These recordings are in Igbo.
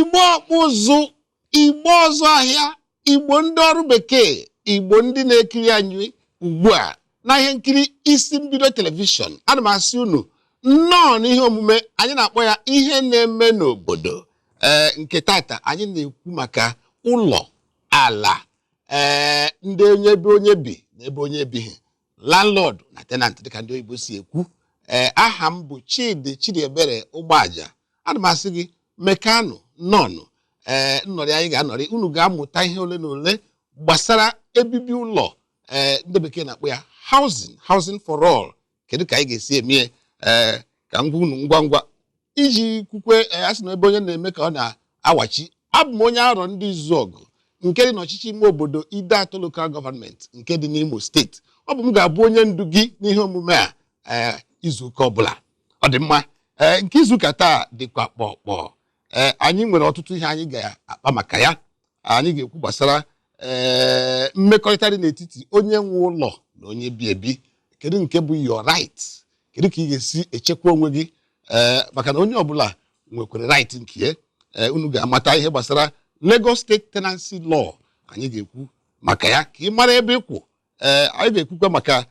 Igbo ọkpụzụ, Igbo ọzọ ahịa, Igbo ndị ọrụ bekee, Igbo ndị na-ekiri anyị ugbu a na ihe nkiri isi mbido telivishọn. Ana m asị unu nnọọ n'ihe omume anyị na-akpọ ya ihe na-eme n'obodo. Nke tata anyị na-ekwu maka ụlọ ala, ndị onye bi na ebe onye ebighị, landlord na tenant dịka ndị oyibo si ekwu. Aha m bụ Chidiebere Ụgbọaja. Ana m asị gị mekanụ nọnụ nnọrị anyị ga-anọrị, unu ga-amụta ihe ole na ole gbasara ebibi ụlọ, ndị bekee na-akpọ ya housing for all. Kedu ka anyị ga-esi eme ka ngwa unu ngwa ngwa iji kwukwe asị na ebe onye na-eme ka ọ na-awachi. Abụ m onye arọ ndị izu ọgụ nke dị n'ọchịchị ime obodo Idatọ Local Government nke dị n'Imo steeti. Ọ bụ m ga-abụ onye ndu gị n'ihe omume a izuụka ọbụla. Ọ dị mma. Nke izuụka taa dịkwa kpọkpọ. Anyị nwere ọtụtụ ihe anyị ga-akpa maka ya. Anyị ga-ekwu gbasara mmekọrịta dị n'etiti onye nwe ụlọ na onye bi ebi. Kedu nke bụ your right? Kedu ka ị ga-esi echekwa onwe gị? Maka na onye ọbụla nwekwara right nke ya. Unu ga-amata ihe gbasara Lagos State Tenancy Law. Anyị ga-ekwu maka ya ka ị mara ebe ịkwụ. Anyị ga-ekwukwa maka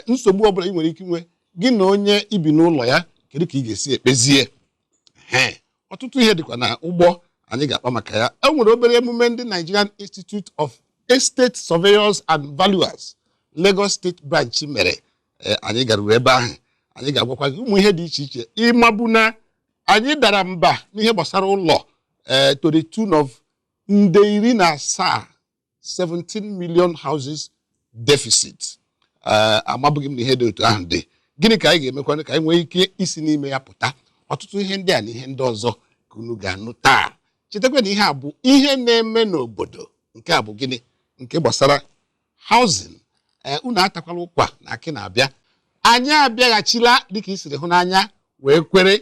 nsogbu ọbụla ị nwere ike inwe gị na onye ibi n'ụlọ ya. Kedu ka ị ga-esi ekpezie? Ọtụtụ ihe dịkwa na ụgbọ anyị ga-akpa maka ya. E nwere obere emume ndị Nigerian Institute of Estate Surveyors and Valuers Lagos State Branch mere. Anyị garuru ebe ahụ. Anyị ga-agwakwa gị ụmụ ihe dị iche iche ịmabụ na anyị dara mba n'ihe gbasara ụlọ to the tune of nde 17 million houses deficit. Amabụghị m na ihe dị otu ahụ dị. Gịnị ka anyị ga-emekwa ka anyị nwee ike isi n'ime ya pụta? Ọtụtụ ihe ndị a na ihe ndị ọzọ ka unu ga-anụ taa. Chetakwa na ihe a bụ ihe na-eme n'obodo. Nke a bụ gịnị? Nke gbasara housing. Unu atakwala ụkwa na akị na-abịa. Anyị abịaghachila dịka isiri hụ n'anya wee kwere.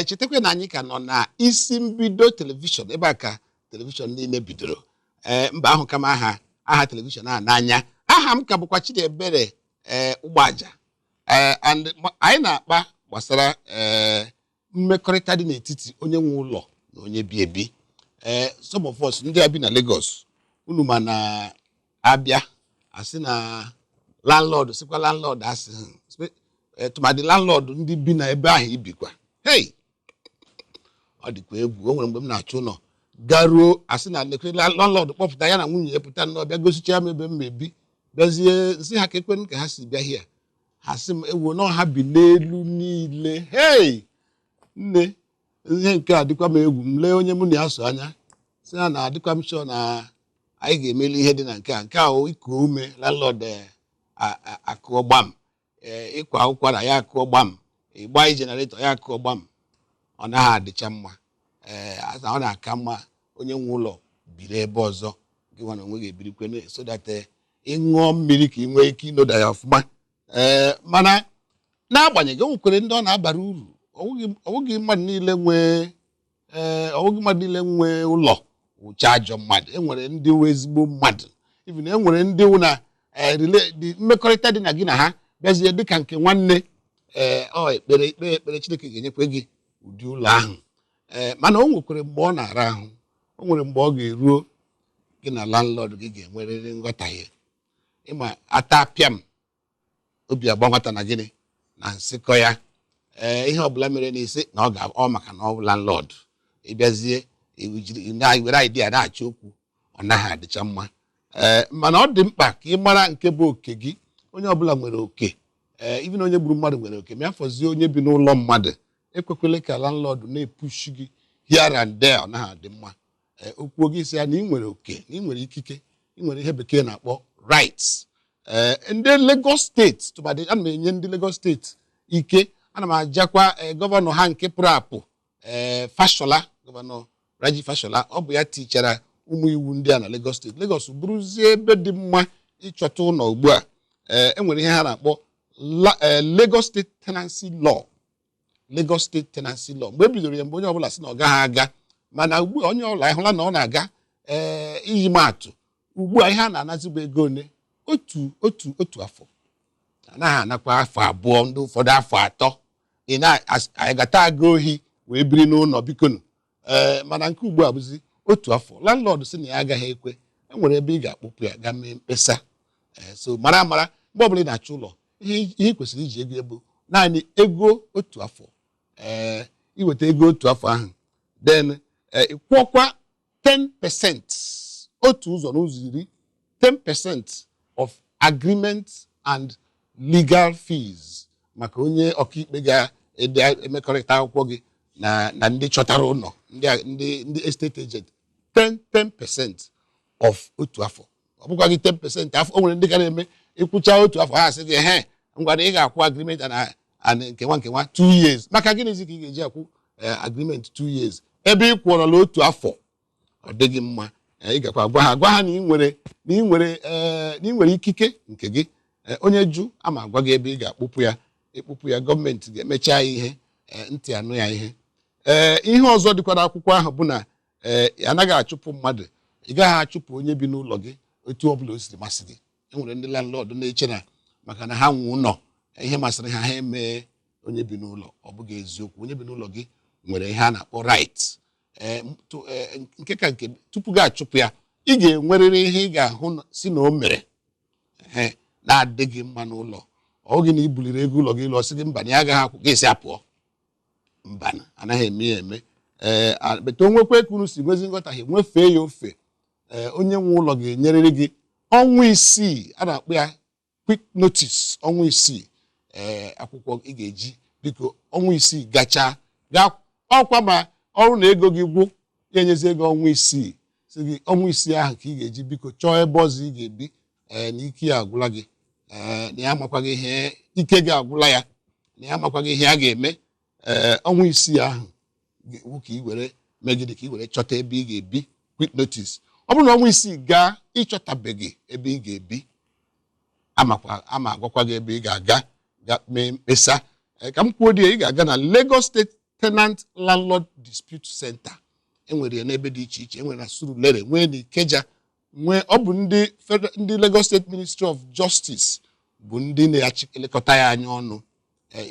Chetakwa na anyị ka nọ na isi mbido telivishọn, ebe a ka telivishọn niile bidoro. Mba ahụ kama aha telivishọn a n'anya. Aha m ka bụkwa Chidiebere Ụgbọaja. Anyị na-akpa gbasara mmekọrịta dị n'etiti onye nwe ụlọ na onye bi ebi. Some of us ndị abi na Lagos, unu ma na abịa asị na landlord sikwa landlord asị tụmadị landlord ndị bi na ebe ahụ ibikwa. Ọ dịkwa egwu. O nwere mgbe m na-achọ ụlọ garuo asị na landlord kpọpụta ya na nwunye ya pụta n'ọbịa gosicha m ebe m ebi, bịazie nsị ha ka ekwenụ ka ha si bịa hia. Ha sị m ewu na ha bi n'elu niile. Nne, ihe nke a dịkwa m egwu. M lee onye mụ na ya so anya sị ya na adịkwa m sure na anyị ga-emeli ihe dị na nke a. Nke a iku ume landlord akụọ gbam, ịkwa ụkwara ya akụọ gbam, ịgba generator ya akụọ gbam. Ọ naghị adịcha mma. Ọ na-aka mma onye nwe ụlọ biri ebe ọzọ, gị nwa na onwe ga-ebirikwe so that ịṅụọ mmiri ka ị nwee ike ịnoda ya ọfụma. Mana n'agbanyeghị o nwekwere ndị ọ na-abara uru. Ọwụghị mmadụ niile nwe ụlọ wụcha ajọ mmadụ. Enwere ndị wụ ezigbo mmadụ. Even enwere ndị wụ na mmekọrịta dị na gị na ha bịazie dịka nke nwanne. Ekpere Chineke ga-enyekwa gị ụdị ụlọ ahụ. Mana o nwekwere mgbe ọ na-ara ahụ. O nwere mgbe ọ ga-eruo gị na landlord gị ga-enwerịrị nghọtahie. Ịma ata apịam obi agba nwata na gịnị na nsịkọ ya. Ihe ọbụla mere n'isi na ọ maka na ọ bụ landlord. Ịbịazie were idea na-achọ okwu, ọ naghị adịcha mma. Mana ọ dị mkpa ka ị mara nke bụ oke gị. Onye ọbụla nwere oke. Even onye gburu mmadụ nwere oke. Ma ya fọzie onye bi n'ụlọ mmadụ. Ekwekwele ka landlord na-epushi gị here and there. Ọ naghị adị mma. Okwu gị si ya na ị nwere oke, na ị nwere ikike, ị nwere ihe bekee na-akpọ rights. Ndị Lagos steeti tụbadị, ana m enye ndị Lagos steeti ike. Ana m ajakwa gọvanọ ha nke pụrụ apụ, Fashola, gọvanọ Raji Fashola. Ọ bụ ya tichara ụmụ iwu ndị a na Lagos steeti. Lagos bụrụzie ebe dị mma ịchọta ụlọ ugbu a. Enwere ihe ha na-akpọ Lagos State Tenancy Law. Lagos State Tenancy Law. Mgbe e bidoro ya, mgbe onye ọbụla sị na ọ gaghị aga, mana ugbu a onye ọbụla ịhụla na ọ na-aga. Iji maatụ, ugbu a ihe a na-anazi bụ ego one otu afọ. Anaghị anakwa afọ abụọ, ndị ụfọdụ afọ atọ. Ị na-agata aga ohi wee biri n'ụlọ bikonu. mana nke ugbu a bụzi otu afọ landlord sị na ya agaghị ekwe enwere ebe ị ga-akpụpụ ya ga mee mkpesa so mara mgbe ọbụla ị na-achọ ụlọ ihe kwesịrị iji ego bụ naanị ego otu afọ iweta ego otu afọ ahụ then ịkwụọkwa 10% otu ụzọ n'ụzọ iri 10% of agreement and legal fees maka onye ọkaikpe ga-emekọrịta akwụkwọ gị na ndị chọtara ụlọ ndị estate agent 10% of otu afọ ọ bụkwa gị 10% afọ o nwere ndị ka na-eme ịkwụcha otu afọ ha sị gị ngwa na ị ga-akwụ agreement na nkewa 2 years maka gịnịzi ka ị ga-eji akwụ agreement 2 years ebe ị kwụọrọla otu afọ ọ dịghị mma ị gakwa gwa ha na ị nwere ikike nke gị onye jụ ama agwa gị ebe ị ga-akpụpụ ya ekpụpụ ya gọọmenti ga-emecha ya ihe ntị anụ ya ihe ihe ọzọ dịkwa n'akwụkwọ ahụ bụ na anaghị achụpụ mmadụ ị gaghị achụpụ onye bi n'ụlọ gị otu ọ bụla o siri masị gị enwere ndị landlord na-eche na maka na ha nwe ụlọ ihe masịrị ha emee onye bi n'ụlọ ọ bụghị eziokwu onye bi n'ụlọ gị nwere ihe a na-akpọ right nke ka nke tupu gị achụpụ ya ị ga-enwerịrị ihe ị ga-ahụ si na o mere na-adịghị mma n'ụlọ ọ gị na ibuliri ego ụlọ gị lụọ sị gị mba na ya agaghị akwụ gị esi apụọ mba anaghị eme ya eme bete onwekwe ka unu si nwezi nghọtahie nwefee ya ofe onye nwe ụlọ ga-enyerịrị gị ọnwa 6 a na-akpọ ya quick notice ọnwa 6 akwụkwọ ị ga-eji biko ọnwa 6 gachaa ọkwa ma ọrụ na ego gị gwụ ya enyezi ego ọnwa 6 sị gị ọnwa 6 ahụ ka ị ga-eji biko chọọ ebe ọzọ ị ga-ebi na ike ya agwụla gị na ya amakwaghị ihe ike gị agwụla ya na ya amakwaghị ihe a ga-eme ọnwa 6 ahụ ga-ewu ka ị were megide ka ị were chọta ebe ị ga-ebi quick notice ọ bụrụ na ọnwa 6 gaa ịchọtabeghị ebe ị ga-ebi ama agwakwa gị ebe ị ga-aga ga mee mkpesa ka m kwuo dị ị ga-aga na Lagos State Tenant Landlord Dispute Center enwere ya n'ebe dị iche iche enwere na Surulere nwee na Ikeja nwee ọ bụ ndị Lagos State Ministry of Justice bụ ndị na-elekọta ya anya ọnụ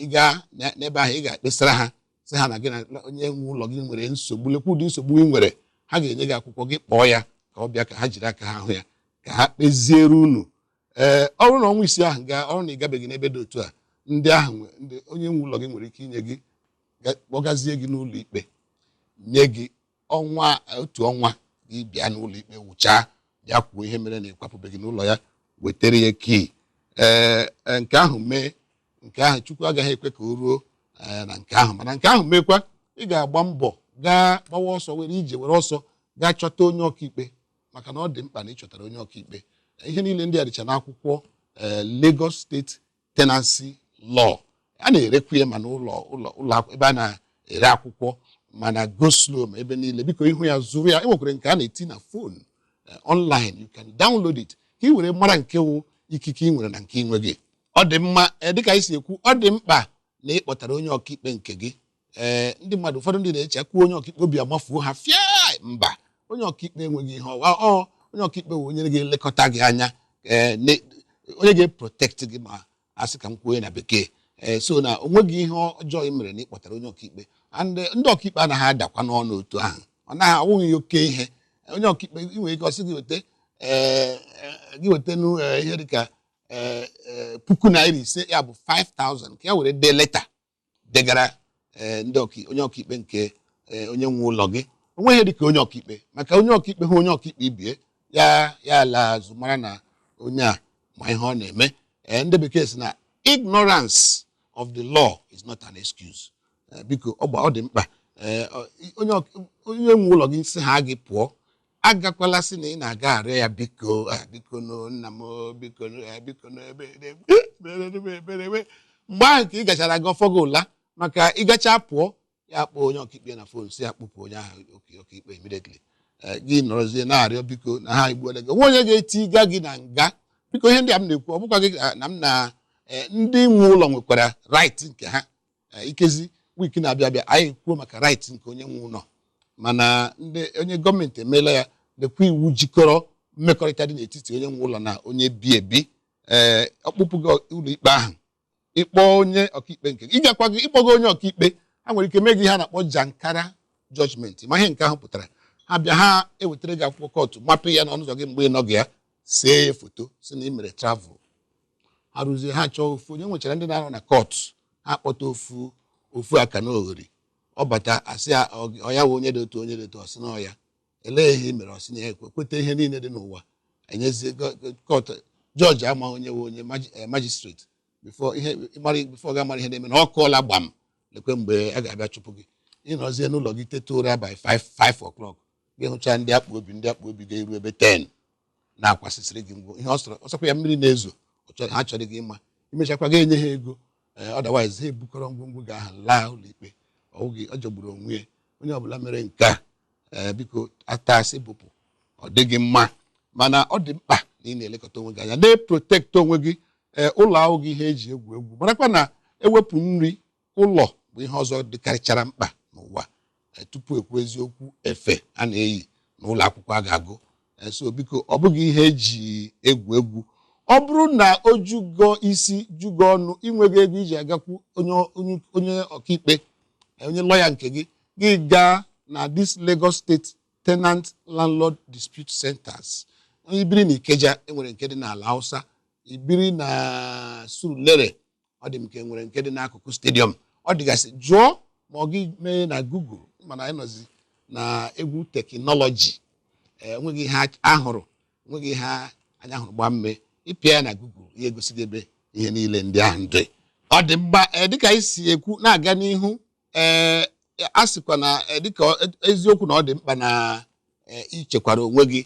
ị gaa n'ebe ahụ ị ga-ekpesara ha sị ha na gị na onye nwe ụlọ gị nwere nsogbu lekwa ụdị nsogbu ị nwere ha ga-enye gị akwụkwọ gị kpọọ ya ka ọ bịa ka ha jiri aka ha hụ ya ka ha kpeziere unu ọrụ na ọnwa 6 ahụ gaa ọrụ na ị gabeghị n'ebe dị otu a ndị ahụ onye nwe ụlọ gị nwere ike inye gị kpọgazie gị n'ụlọ ikpe nye gị otu ọnwa gị bịa n'ụlọ ikpe wụchaa bịa kwuo ihe mere na ịkwapụbeghị n'ụlọ ya wetara ya kii nke ahụ mee nke ahụ Chukwu agaghị ekwe ka o ruo na nke ahụ mana nke ahụ meekwa ị ga-agba mbọ gaa gbawa ọsọ were ije were ọsọ gaa chọta onye ọkaikpe maka na ọ dị mkpa na ịchọtara onye ọkaikpe ihe niile ndị a dịcha n'akwụkwọ Lagos State Tenancy Law a na-erekwu ya ma n'ụlọ ebe a na-ere akwụkwọ mana go slow ma ebe niile biko ihu ya zụrụ ya enwekwara nke a na-eti na phone online you can download it ka ị were mara nke wụ ikike ị nwere na nke ị nweghị ọ dị mma dịka anyị si ekwu ọ dị mkpa na ị kpọtara onye ọkaikpe nke gị ndị mmadụ ụfọdụ ndị na-eche kwuo onye ọkaikpe obi amafuo ha fịa mba onye ọkaikpe enweghị ihe ọwa onye ọkaikpe bụ onye ga-elekọta gị anya onye ga-eprotect gị ma asị ka m kwuo na bekee so na onweghị ihe ọjọọ ị mere na ị kpọtara onye ọkaikpe ndị ọkaikpe anaghị adakwa n'ọnụ otu ahụ ọ naghị awụghị oke ihe onye ọkaikpe ị nwere ike ọsị gị weta ihe dịka 1,500 ya bụ 5,000 ka ya were dee leta degara onye ọkaikpe nke onye nwe ụlọ gị onwe ihe dịka onye ọkaikpe maka onye ọkaikpe hụ onye ọkaikpe ibie ya ala azụ mara na onye a ma ihe ọ na-eme ndị bekee sị na ignorance of the law is not an excuse biko ọ dị mkpa onye nwe ụlọ gị sị ha gị pụọ agakwala sị na ị na-aga arịọ ya biko nna m biko mgbe ahụ ka ị gachara aga ọfọ gị ụla maka ịgacha pụọ ya kpọọ onye ọkaikpe na fon si ya kpụpụ onye ahụ ọkaikpe immediately gị nọrọzie na-arịọ biko na ha igbuola gị onwe onye ga-eti ga gị na nga biko ihe ndị a m na-ekwu ọ bụkwa gị na m na ndị nwe ụlọ nwekwara right nke ha ikezi wiki na-abịa abịa anyị kwuo maka right nke onye nwe ụlọ mana onye gọọmenti emeela ya dekwa iwu jikọrọ mmekọrịta dị n'etiti onye nwe ụlọ na onye bi ebi ọkpụpụ gị ụlọ ikpe ahụ ịkpọ onye ọkaikpe nke ịgakwa gị ịkpọgo onye ọkaikpe ha nwere ike mee gị ha na-akpọ jankara judgment ma ihe nke ahụ pụtara ha bịa ha ewetara gị akwụkwọ kọtụ mapụ ya n'ọnụ ụzọ gị mgbe ị nọghị ya see ya foto si na ị mere travel ha rụzie ha chọọ ofu onye nwechara ndị na-arụ na kọtụ ha kpọta ofu aka na oghori ọ bata asị ya ọya wụ onye dị otu onye dị otu ọsị na ọya elee ihe i mere ọsị na ya kweta ihe niile dị n'ụwa enyezie kọtụ jọji ama onye wụ onye majistreti bifo ga amara ihe na-eme na ọ kụọla gbam lekwe mgbe a ga-abịa chụpụ gị ịnọzie n'ụlọ gị teta ụra by 5 o'clock gị hụcha ndị akpa obi ga-eru ebe 10 na-akwasịsịrị gị ngwo ihe ọsọkwa ya mmiri na-ezo ha chọrọ gị ịma imechakwa gị enye ha ego otherwise ha ebukọrọ ngwongwo ga aha laa ụlọikpe ọ jọgburu onwe ya onye ọbụla mere nke a biko atasị bụpụ ọ dịghị mma mana ọ dị mkpa na ị na-elekọta onwe gị anya na-eprotekt onwe gị ụlọ ahụ gị ihe eji egwu egwu marakwa na ewepụ nri ụlọ bụ ihe ọzọ dịkarịchara mkpa n'ụwa tupu ekwu eziokwu efe a na-eyi n'ụlọ akwụkwọ a ga-agụ so biko ọ bụghị ihe eji egwu egwu ọ bụrụ na o jugo isi jugo ọnụ inweghị ego iji agakwu onye ọkaikpe onye lọya nke gị gaa na this Lagos State Tenant Landlord Dispute Centers ibiri na Ikeja enwere nke dị n'ala Hausa ibiri na Surulere ọ dị nke nwere nke dị n'akụkụ stadium ọ dịgasị jụọ ma ọ gị mee na Google mana anyị nọzi na egwu teknọlọji enweghị ihe ahụrụ enweghị ihe anya hụrụ gbaa mme ịpịa ya na Google ihe egosighị ebe ihe niile ndị ahụ dị ọ dị mgba dịka anyị si ekwu na-aga n'ihu a sịkwa na dịka eziokwu na ọ dị mkpa na ichekwara onwe gị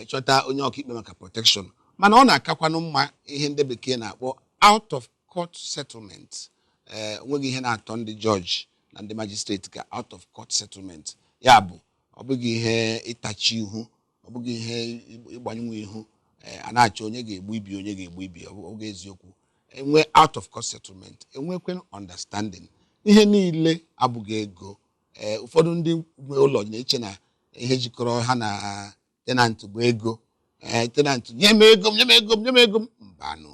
chọta onye ọkaikpe maka protection mana ọ na-akakwanụ mma ihe ndị bekee na-akpọ out of court settlement onweghị ihe na-atọ ndị jọji na ndị magistrate ka out of court settlement ya bụ ọ bụghị ihe ịtachi ihu ọ bụghị ihe ịgbanyụ ihu a na-achọ onye ga-egbu ibi onye ga-egbu ibi oge eziokwu enwe out of court settlement enwekwe understanding ihe niile abụghị ego ụfọdụ ndị nwe ụlọ na-eche na ihe jikọrọ ha na tenant bụ ego tenant nye m ego m mbanụ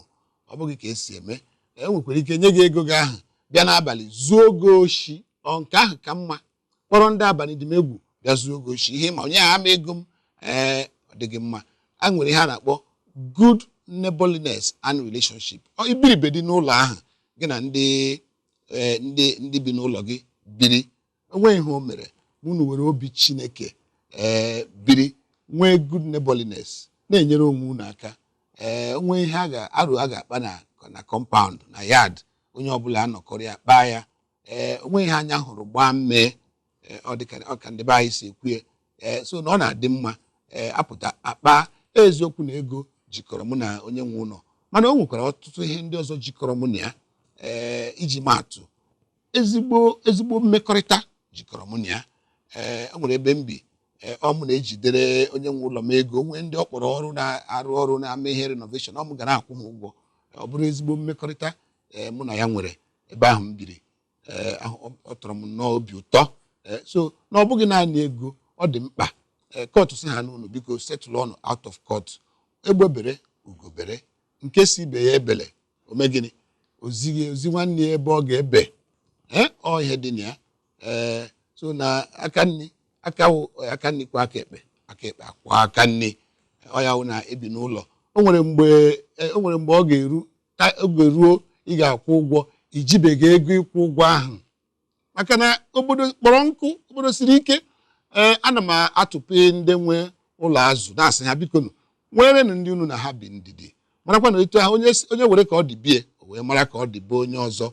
ọ bụghị ka esi eme enwekwara ike nye gị ego gị ahụ bịa n'abalị zuo oge oshi nke ahụ ka mma kpọrọ ndị abalị dị m egwu bịa zuo oge oshi ihe ma onye ha ama ego m ọ dịghị mma a nwere ihe a na-akpọ good neighborliness and relationship ibiribe dị n'ụlọ ahụ gị na ndị bi n'ụlọ gị biri onwe ihe o mere unu were obi Chineke biri nwee good neighborliness na-enyere onwe unu aka onwe ihe a ga-akpa na compound na yard onye ọbụla anọkọrọ ya kpaa ya onwe ihe anya hụrụ gbaa mmee ọ ka ndị be anyị si ekwu so na ọ na-adị mma apụta akpa eziokwu na ego jikọrọ mụ na onye nwe ụlọ mana o nwekwara ọtụtụ ihe ndị ọzọ jikọrọ mụ na ya iji maatụ ezigbo mmekọrịta jikọrọ mụ na ya o nwere ebe m bi ọ mụ na-ejidere onye nwe ụlọ m ego nwee ndị ọ kpọrọ ọrụ na-arụ ọrụ na-ama ihe renovation ọ mụ gara akwụ ha ụgwọ ọ bụrụ ezigbo mmekọrịta mụ na ya nwere ebe ahụ m biri ọ tọrọ m n'obi ụtọ so na ọ bụghị naanị ego ọ dị mkpa kọtụ si ha n'ụlọ biko setụlụ ọnụ out of court egbebere ugobere nke si ibe ya ebele ome gịnị ozi nwanne ya ebe ọ ga-ebe ọ ihe dị na ya so na aka nni kwa aka ekpe akwa aka nni ọ ya wụ na ebi n'ụlọ o nwere mgbe ọ ga-eruo ị ga-akwụ ụgwọ ijibeghị ego ịkwụ ụgwọ ahụ maka na obodo kpọrọ nkụ obodo siri ike ana m atụpụ ndị nwe ụlọ azụ na-asị ha biko nwere na ndị unu na ha bi ndidi marakwa na etu ha onye were ka ọ dị bie o wee mara ka ọ dị be onye ọzọ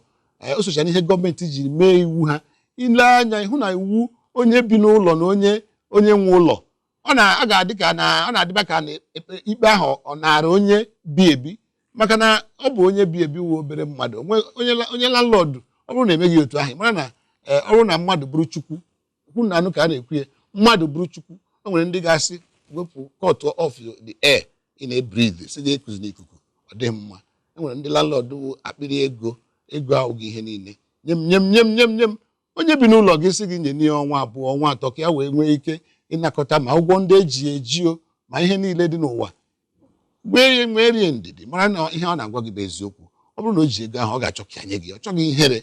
o socha n'ihe gọọmenti jiri mee iwu ha ile anya ịhụ na iwu onye bi n'ụlọ na onye nwe ụlọ ọ na-adịba ka na ikpe ahụ ọ nara onye bi ebi maka na ọ bụ onye bi ebi wụ obere mmadụ onye landlord ọ bụrụ na emeghị otu ahụ mara na ọrụ na mmadụ bụrụ Chukwu kwu na anụ ka a na-ekwu ya mmadụ bụrụ Chukwu o nwere ndị ga-asị wepụ cut off the air ị na-ebreathe si gị ekuzi n'ikuku ọ dịghị mma enwere ndị landlord wụ akpịrị ego ahụ gị ihe niile nyem onye bi n'ụlọ gị sị gị nye n'ihe ọnwa abụọ ọnwa atọ ka ya wee nwee ike ịnakọta ma ụgwọ ndị ejio ma ihe niile dị n'ụwa nwee rie ndidi mara na ihe ọ na-agwa gị bụ eziokwu ọ bụrụ na o ji ego ahụ ọ ga-achọ ka nye gị ọ chọghị ihere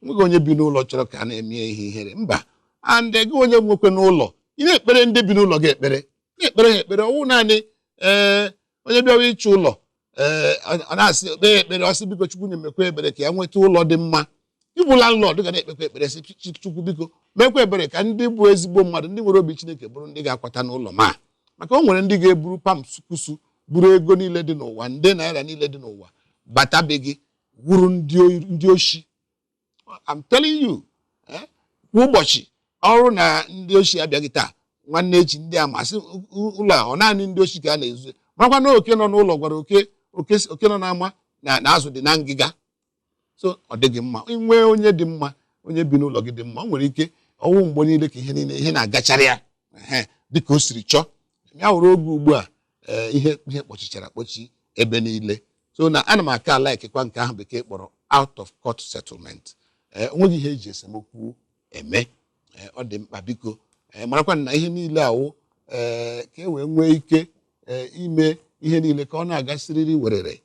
nweghị onye bi n'ụlọ chọrọ ka a na-eme ihe ihere mba and gị onye nwekwe n'ụlọ ị na-ekpere ndị bi n'ụlọ gị ekpere na-ekpere ha ekpere ọwụ naanị onye bịawa ịchụ ụlọ ọ na-asị kpee ekpere ọsị biko Chukwu nye mekwe ekpere ka ya nweta ụlọ dị mma ịbụ landlord ga na-ekpekwa ekpere sị Chukwu biko mekwa ebere ka ndị bụ ezigbo mmadụ ndị nwere obi Chineke bụrụ ndị ga-akwata n'ụlọ ma maka o nwere ndị ga-eburu pamsukusu buru ego niile dị n'ụwa nde naira niile dị n'ụwa batabe gị wuru ndị oshi. I'm telling you kwa ụbọchị ọrụ na ndị oshi abịaghị taa nwanne echi ndị amasị ụlọ a ọ naanị ndị oshi ka a na-ezu makwa na oke nọ n'ụlọ gwara oke nọ n'ama na azụ dị na ngịga. So ọ dịghị mma nwee onye dị mma onye bi n'ụlọ gị dị mma o nwere ike ọnwụ mgbe niile ka ihe na-agachara ya dịka o siri chọọ ya hụrụ oge ugbu a ihe kpọchichara akpọchi ebe niile. So na ana m aka ala ekekwa nke ahụ bekee kpọrọ out of court settlement. Onweghị ihe eji esemokwu eme ọ dị mkpa biko marakwa na ihe niile awụ ka e wee nwee ike ime ihe niile ka ọ na-agasịrịrị werere